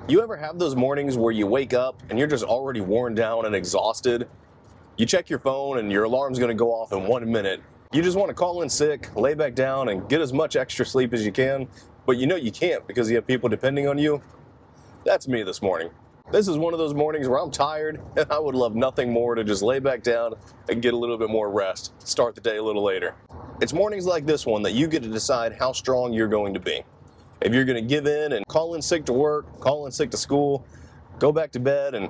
You ever have those mornings where you wake up and you're just already worn down and exhausted? You check your phone and your alarm's going to go off in 1 minute. You just want to call in sick, lay back down, and get as much extra sleep as you can, but you know you can't because you have people depending on you? That's me this morning. This is one of those mornings where I'm tired and I would love nothing more to just lay back down and get a little bit more rest, start the day a little later. It's mornings like this one that you get to decide how strong you're going to be. If you're going to give in and call in sick to work, call in sick to school, go back to bed and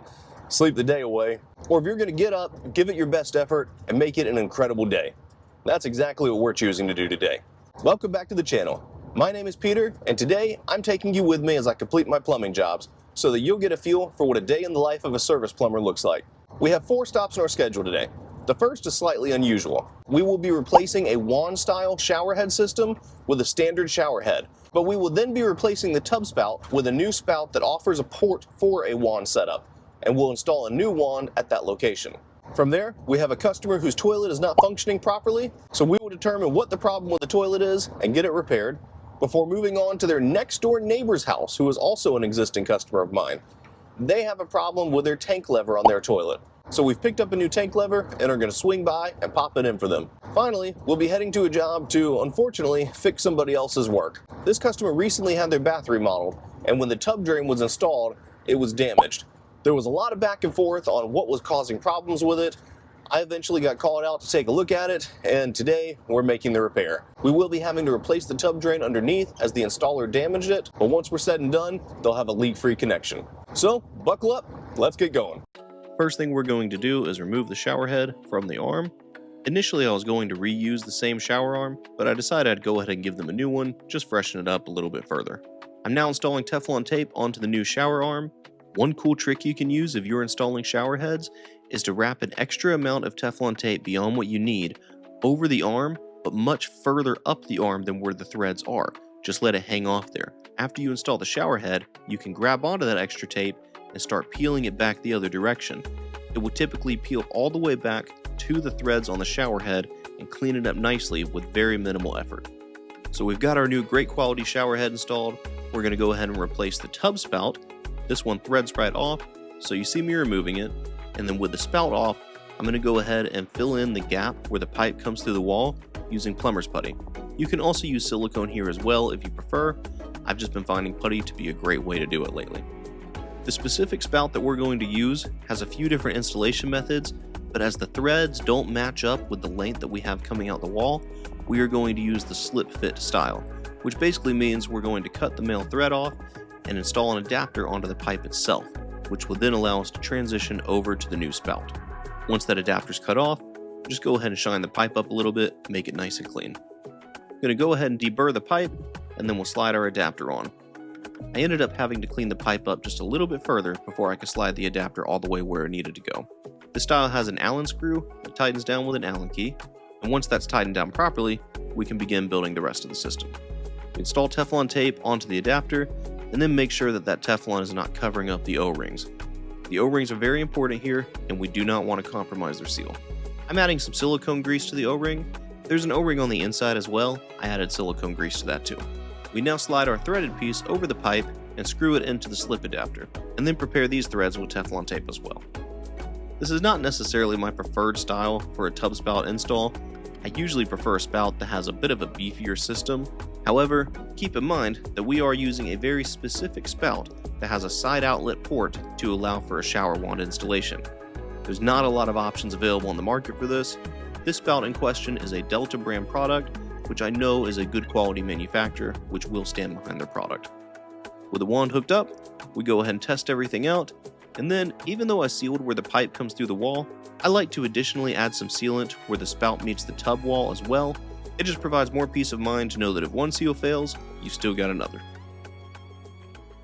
sleep the day away, or if you're going to get up, give it your best effort, and make it an incredible day. That's exactly what we're choosing to do today. Welcome back to the channel. My name is Peter, and today I'm taking you with me as I complete my plumbing jobs so that you'll get a feel for what a day in the life of a service plumber looks like. We have 4 stops in our schedule today. The first is slightly unusual. We will be replacing a wand-style shower head system with a standard shower head, but we will then be replacing the tub spout with a new spout that offers a port for a wand setup, and we'll install a new wand at that location. From there, we have a customer whose toilet is not functioning properly, so we will determine what the problem with the toilet is and get it repaired before moving on to their next door neighbor's house, who is also an existing customer of mine. They have a problem with their tank lever on their toilet. So we've picked up a new tank lever and are going to swing by and pop it in for them. Finally, we'll be heading to a job to, unfortunately, fix somebody else's work. This customer recently had their bath remodeled, and when the tub drain was installed, it was damaged. There was a lot of back and forth on what was causing problems with it. I eventually got called out to take a look at it, and today we're making the repair. We will be having to replace the tub drain underneath as the installer damaged it, but once we're said and done, they'll have a leak-free connection. So, buckle up, let's get going. First thing we're going to do is remove the shower head from the arm. Initially I was going to reuse the same shower arm, but I decided I'd go ahead and give them a new one, just freshen it up a little bit further. I'm now installing Teflon tape onto the new shower arm. One cool trick you can use if you're installing shower heads is to wrap an extra amount of Teflon tape beyond what you need over the arm, but much further up the arm than where the threads are. Just let it hang off there. After you install the shower head, you can grab onto that extra tape and start peeling it back the other direction. It will typically peel all the way back to the threads on the shower head and clean it up nicely with very minimal effort. So we've got our new great quality shower head installed. We're going to go ahead and replace the tub spout. This one threads right off, so you see me removing it. And then with the spout off, I'm going to go ahead and fill in the gap where the pipe comes through the wall using plumber's putty. You can also use silicone here as well if you prefer. I've just been finding putty to be a great way to do it lately. The specific spout that we're going to use has a few different installation methods, but as the threads don't match up with the length that we have coming out the wall, we are going to use the slip fit style, which basically means we're going to cut the male thread off and install an adapter onto the pipe itself, which will then allow us to transition over to the new spout. Once that adapter's cut off, just go ahead and shine the pipe up a little bit, make it nice and clean. I'm going to go ahead and deburr the pipe, and then we'll slide our adapter on. I ended up having to clean the pipe up just a little bit further before I could slide the adapter all the way where it needed to go. This style has an Allen screw that tightens down with an Allen key, and once that's tightened down properly, we can begin building the rest of the system. We install Teflon tape onto the adapter, and then make sure that Teflon is not covering up the O-rings. The O-rings are very important here, and we do not want to compromise their seal. I'm adding some silicone grease to the O-ring. There's an O-ring on the inside as well. I added silicone grease to that too. We now slide our threaded piece over the pipe and screw it into the slip adapter, and then prepare these threads with Teflon tape as well. This is not necessarily my preferred style for a tub spout install. I usually prefer a spout that has a bit of a beefier system. However, keep in mind that we are using a very specific spout that has a side outlet port to allow for a shower wand installation. There's not a lot of options available on the market for this. This spout in question is a Delta brand product, which I know is a good quality manufacturer, which will stand behind their product. With the wand hooked up, we go ahead and test everything out, and then even though I sealed where the pipe comes through the wall, I like to additionally add some sealant where the spout meets the tub wall as well. It just provides more peace of mind to know that if one seal fails, you've still got another.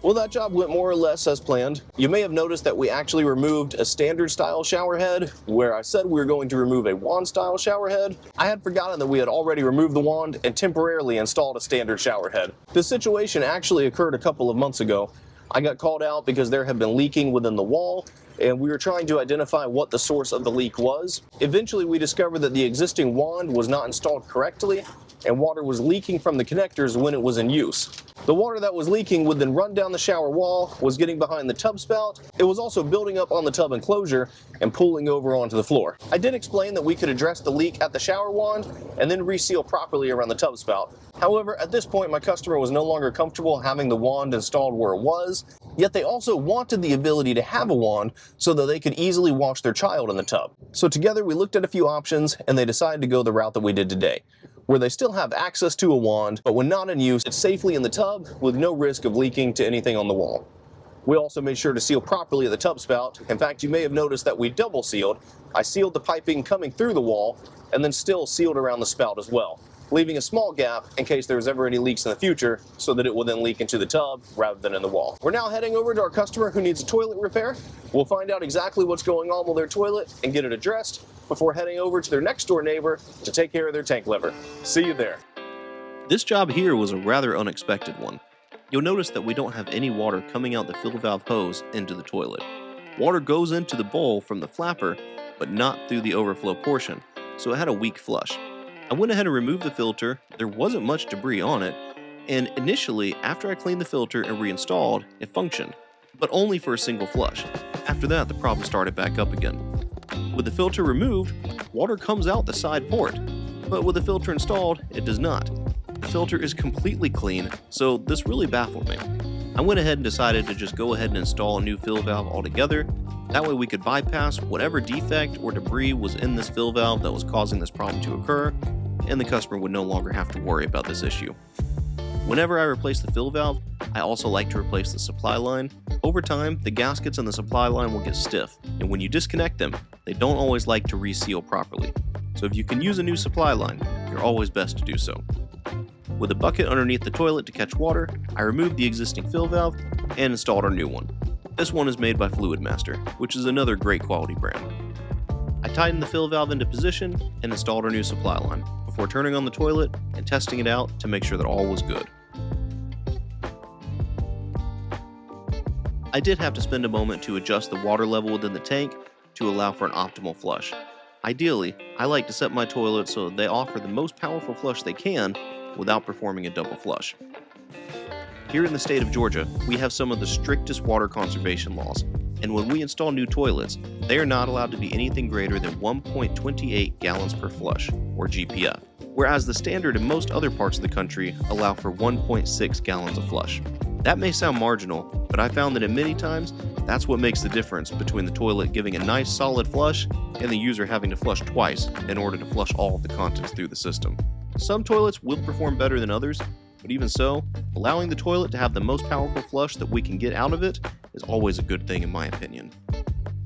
Well, that job went more or less as planned. You may have noticed that we actually removed a standard style shower head where I said we were going to remove a wand style shower head. I had forgotten that we had already removed the wand and temporarily installed a standard shower head. This situation actually occurred a couple of months ago. I got called out because there had been leaking within the wall, and we were trying to identify what the source of the leak was. Eventually, we discovered that the existing wand was not installed correctly, and water was leaking from the connectors when it was in use. The water that was leaking would then run down the shower wall, was getting behind the tub spout. It was also building up on the tub enclosure and pooling over onto the floor. I did explain that we could address the leak at the shower wand and then reseal properly around the tub spout. However, at this point, my customer was no longer comfortable having the wand installed where it was, yet they also wanted the ability to have a wand so that they could easily wash their child in the tub. So together we looked at a few options and they decided to go the route that we did today, where they still have access to a wand, but when not in use, it's safely in the tub with no risk of leaking to anything on the wall. We also made sure to seal properly at the tub spout. In fact, you may have noticed that we double sealed. I sealed the piping coming through the wall and then still sealed around the spout as well, leaving a small gap in case there was ever any leaks in the future so that it will then leak into the tub rather than in the wall. We're now heading over to our customer who needs a toilet repair. We'll find out exactly what's going on with their toilet and get it addressed before heading over to their next door neighbor to take care of their tank lever. See you there. This job here was a rather unexpected one. You'll notice that we don't have any water coming out the fill valve hose into the toilet. Water goes into the bowl from the flapper, but not through the overflow portion, so it had a weak flush. I went ahead and removed the filter. There wasn't much debris on it, and initially, after I cleaned the filter and reinstalled, it functioned, but only for a single flush. After that, the problem started back up again. With the filter removed, water comes out the side port, but with the filter installed, it does not. The filter is completely clean, so this really baffled me. I went ahead and decided to just go ahead and install a new fill valve altogether. That way we could bypass whatever defect or debris was in this fill valve that was causing this problem to occur, and the customer would no longer have to worry about this issue. Whenever I replace the fill valve, I also like to replace the supply line. Over time, the gaskets in the supply line will get stiff, and when you disconnect them, they don't always like to reseal properly. So if you can use a new supply line, you're always best to do so. With a bucket underneath the toilet to catch water, I removed the existing fill valve and installed our new one. This one is made by Fluidmaster, which is another great quality brand. I tightened the fill valve into position and installed our new supply line before turning on the toilet and testing it out to make sure that all was good. I did have to spend a moment to adjust the water level within the tank to allow for an optimal flush. Ideally, I like to set my toilets so they offer the most powerful flush they can without performing a double flush. Here in the state of Georgia, we have some of the strictest water conservation laws, and when we install new toilets, they are not allowed to be anything greater than 1.28 gallons per flush, or GPF, whereas the standard in most other parts of the country allow for 1.6 gallons a flush. That may sound marginal, but I found that in many times, that's what makes the difference between the toilet giving a nice solid flush and the user having to flush twice in order to flush all of the contents through the system. Some toilets will perform better than others, but even so, allowing the toilet to have the most powerful flush that we can get out of it is always a good thing in my opinion.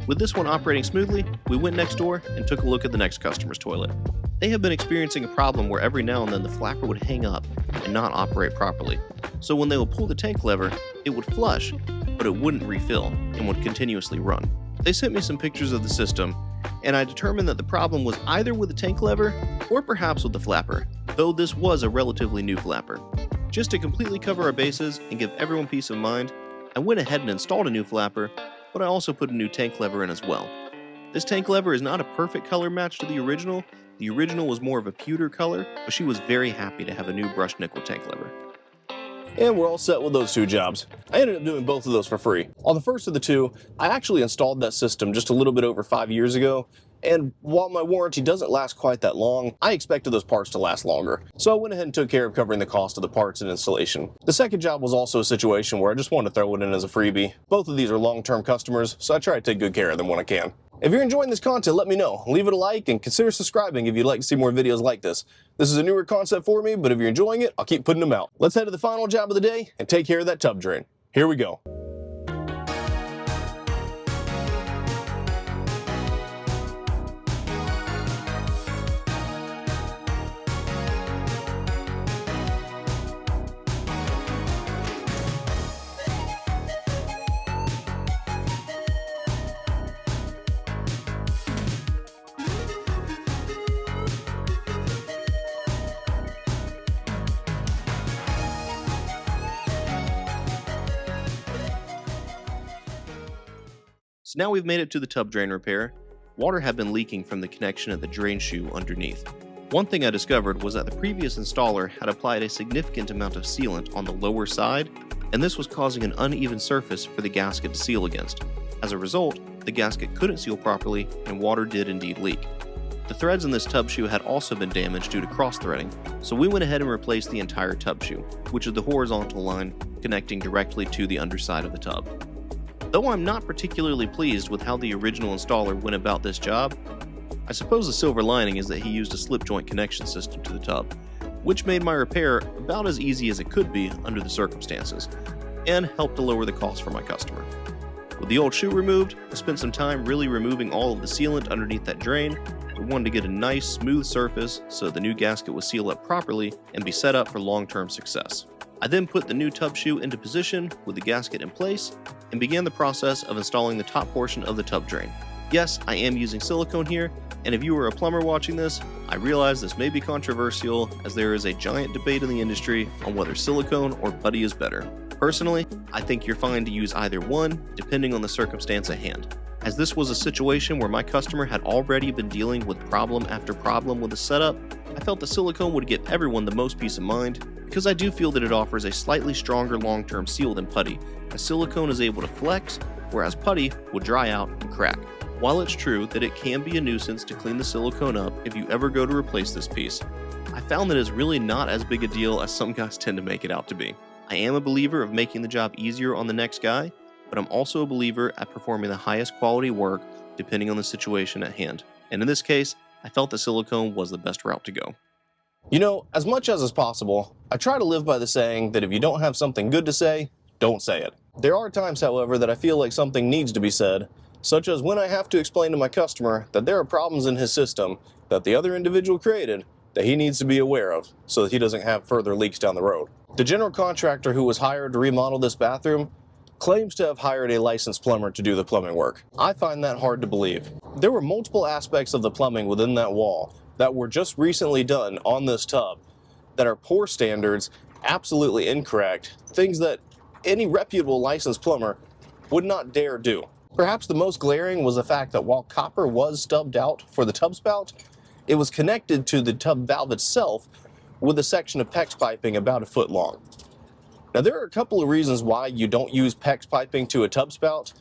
With this one operating smoothly, we went next door and took a look at the next customer's toilet. They have been experiencing a problem where every now and then the flapper would hang up and not operate properly. So when they would pull the tank lever, it would flush, but it wouldn't refill and would continuously run. They sent me some pictures of the system, and I determined that the problem was either with the tank lever or perhaps with the flapper, though this was a relatively new flapper. Just to completely cover our bases and give everyone peace of mind, I went ahead and installed a new flapper, but I also put a new tank lever in as well. This tank lever is not a perfect color match to the original. The original was more of a pewter color, but she was very happy to have a new brushed nickel tank lever. And we're all set with those two jobs. I ended up doing both of those for free. On the first of the two, I actually installed that system just a little bit over 5 years ago, and while my warranty doesn't last quite that long, I expected those parts to last longer. So I went ahead and took care of covering the cost of the parts and installation. The second job was also a situation where I just wanted to throw it in as a freebie. Both of these are long-term customers, so I try to take good care of them when I can. If you're enjoying this content, let me know. Leave it a like and consider subscribing if you'd like to see more videos like this. This is a newer concept for me, but if you're enjoying it, I'll keep putting them out. Let's head to the final job of the day and take care of that tub drain. Here we go. So now we've made it to the tub drain repair. Water had been leaking from the connection of the drain shoe underneath. One thing I discovered was that the previous installer had applied a significant amount of sealant on the lower side, and this was causing an uneven surface for the gasket to seal against. As a result, the gasket couldn't seal properly and water did indeed leak. The threads in this tub shoe had also been damaged due to cross-threading, so we went ahead and replaced the entire tub shoe, which is the horizontal line connecting directly to the underside of the tub. Though I'm not particularly pleased with how the original installer went about this job, I suppose the silver lining is that he used a slip joint connection system to the tub, which made my repair about as easy as it could be under the circumstances, and helped to lower the cost for my customer. With the old shoe removed, I spent some time really removing all of the sealant underneath that drain. We wanted to get a nice, smooth surface so the new gasket would seal up properly and be set up for long-term success. I then put the new tub shoe into position with the gasket in place and began the process of installing the top portion of the tub drain. Yes, I am using silicone here, and if you are a plumber watching this, I realize this may be controversial as there is a giant debate in the industry on whether silicone or putty is better. Personally, I think you're fine to use either one, depending on the circumstance at hand. As this was a situation where my customer had already been dealing with problem after problem with the setup, I felt the silicone would give everyone the most peace of mind, because I do feel that it offers a slightly stronger long-term seal than putty, as silicone is able to flex, whereas putty will dry out and crack. While it's true that it can be a nuisance to clean the silicone up if you ever go to replace this piece, I found that it's really not as big a deal as some guys tend to make it out to be. I am a believer of making the job easier on the next guy, but I'm also a believer at performing the highest quality work depending on the situation at hand. And in this case, I felt that silicone was the best route to go. You know, as much as is possible, I try to live by the saying that if you don't have something good to say, don't say it. There are times, however, that I feel like something needs to be said, such as when I have to explain to my customer that there are problems in his system that the other individual created that he needs to be aware of so that he doesn't have further leaks down the road. The general contractor who was hired to remodel this bathroom claims to have hired a licensed plumber to do the plumbing work. I find that hard to believe. There were multiple aspects of the plumbing within that wall that were just recently done on this tub that are poor standards, absolutely incorrect, things that any reputable licensed plumber would not dare do. Perhaps the most glaring was the fact that while copper was stubbed out for the tub spout, it was connected to the tub valve itself with a section of PEX piping about a foot long. Now there are a couple of reasons why you don't use PEX piping to a tub spout,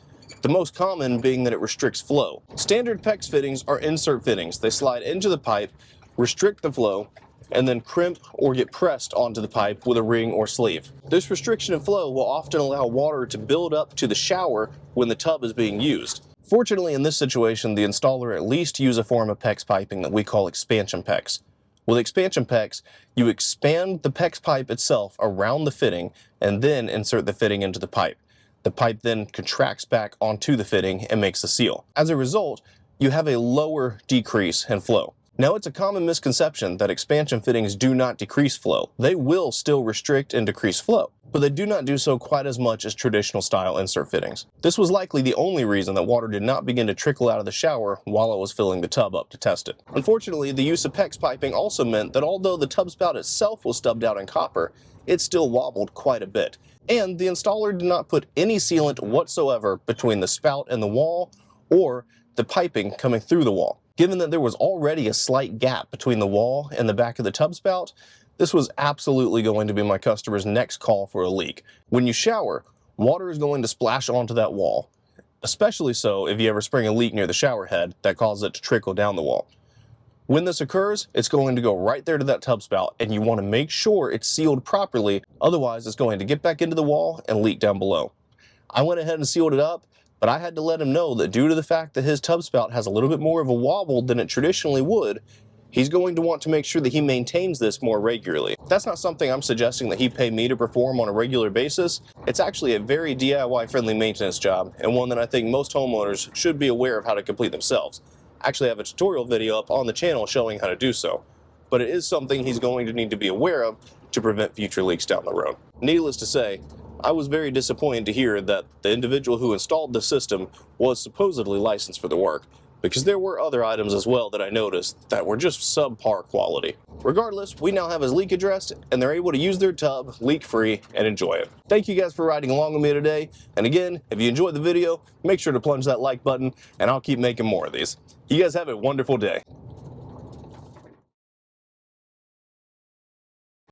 the most common being that it restricts flow. Standard PEX fittings are insert fittings. They slide into the pipe, restrict the flow, and then crimp or get pressed onto the pipe with a ring or sleeve. This restriction of flow will often allow water to build up to the shower when the tub is being used. Fortunately, in this situation, the installer at least used a form of PEX piping that we call expansion PEX. With expansion PEX, you expand the PEX pipe itself around the fitting and then insert the fitting into the pipe. The pipe then contracts back onto the fitting and makes the seal. As a result, you have a lower decrease in flow. Now, it's a common misconception that expansion fittings do not decrease flow. They will still restrict and decrease flow, but they do not do so quite as much as traditional style insert fittings. This was likely the only reason that water did not begin to trickle out of the shower while I was filling the tub up to test it. Unfortunately, the use of PEX piping also meant that although the tub spout itself was stubbed out in copper, it still wobbled quite a bit. And the installer did not put any sealant whatsoever between the spout and the wall or the piping coming through the wall. Given that there was already a slight gap between the wall and the back of the tub spout, this was absolutely going to be my customer's next call for a leak. When you shower, water is going to splash onto that wall, especially so if you ever spring a leak near the shower head that causes it to trickle down the wall. When this occurs, it's going to go right there to that tub spout, and you want to make sure it's sealed properly, otherwise it's going to get back into the wall and leak down below. I went ahead and sealed it up, but I had to let him know that due to the fact that his tub spout has a little bit more of a wobble than it traditionally would, he's going to want to make sure that he maintains this more regularly. That's not something I'm suggesting that he pay me to perform on a regular basis. It's actually a very DIY-friendly maintenance job, and one that I think most homeowners should be aware of how to complete themselves. I actually have a tutorial video up on the channel showing how to do so, but it is something he's going to need to be aware of to prevent future leaks down the road. Needless to say, I was very disappointed to hear that the individual who installed the system was supposedly licensed for the work, because there were other items as well that I noticed that were just subpar quality. Regardless, we now have his leak addressed, and they're able to use their tub leak-free and enjoy it. Thank you guys for riding along with me today, and again, if you enjoyed the video, make sure to plunge that like button, and I'll keep making more of these. You guys have a wonderful day.